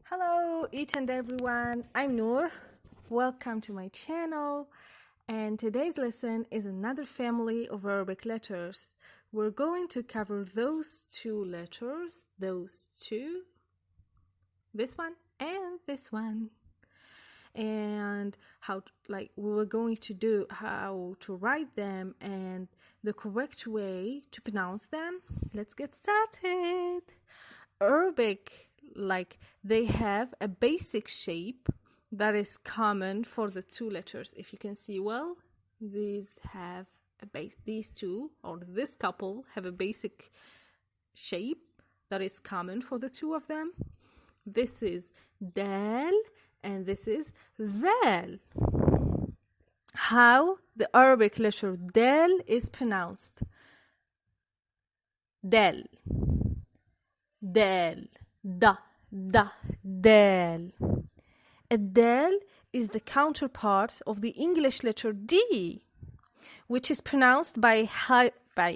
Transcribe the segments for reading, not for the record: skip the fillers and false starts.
Hello each and everyone, I'm Noor. Welcome to my channel, and today's lesson is another family of Arabic letters. We're going to cover those two letters, this one and this one, and how to write them and the correct way to pronounce them. Let's get started. Arabic, they have a basic shape that is common for the two letters. If you can see well, these two, or this couple, have a basic shape that is common for the two of them. This is dal and this is zal. How the Arabic letter dal is pronounced? Dal. Dal, dal. A dal is the counterpart of the English letter D, which is pronounced by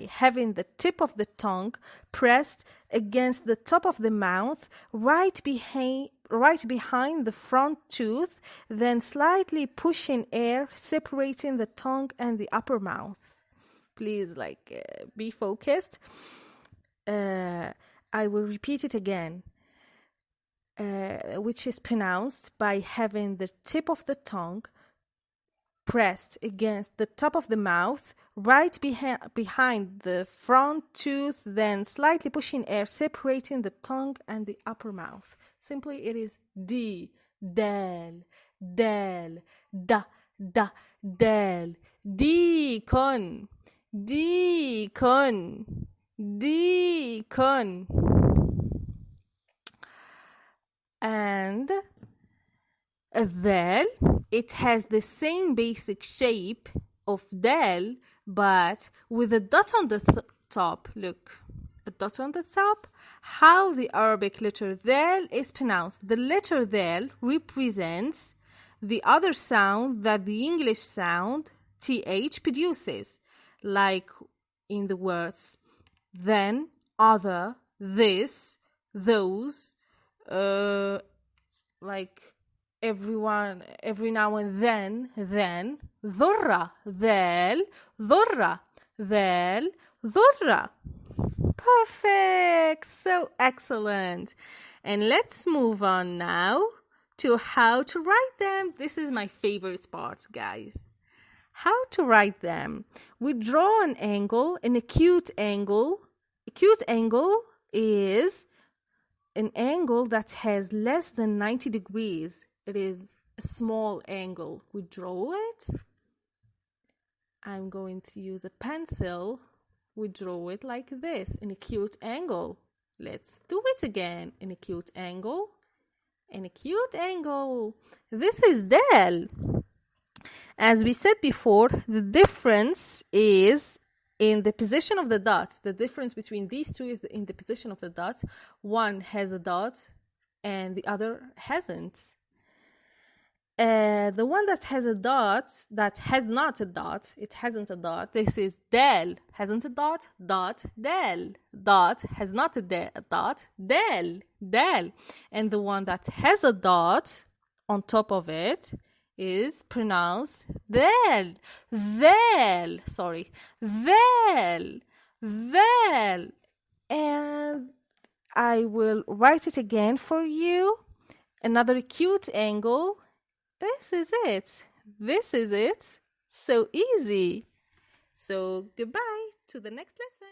having the tip of the tongue pressed against the top of the mouth, right behind the front tooth, then slightly pushing air, separating the tongue and the upper mouth. Please, be focused. I will repeat it again, which is pronounced by having the tip of the tongue pressed against the top of the mouth, right behind the front tooth, then slightly pushing air, separating the tongue and the upper mouth. Simply, it is D, dal, dal, da, dal, deacon, deacon, deacon. And dal, it has the same basic shape of dal, but with a dot on the top. Look, a dot on the top. How the Arabic letter dal is pronounced. The letter dal represents the other sound that the English sound th produces, like in the words then, other, this, those, everyone, every now and then, dhurra, dhal, dhurra, dhal, dhurra. Perfect, so excellent. And let's move on now to how to write them. This is my favorite part, guys. How to write them. We draw an angle, an acute angle. Acute angle is an angle that has less than 90 degrees. It is a small angle. We draw it. I'm going to use a pencil. We draw it like this, an acute angle. Let's do it again. An acute angle. An acute angle. This is dal. As we said before, the difference is in the position of the dot. The difference between these two is in the position of the dot. One has a dot and the other hasn't. The one that has a dot, that has not a dot, it hasn't a dot. This is dal. Hasn't a dot, dot, dal. Dot has not a dot, dal, dal. And the one that has a dot on top of it is pronounced zal, zal, zal, zal. And I will write it again for you. Another acute angle. This is it. This is it. So easy. So goodbye to the next lesson.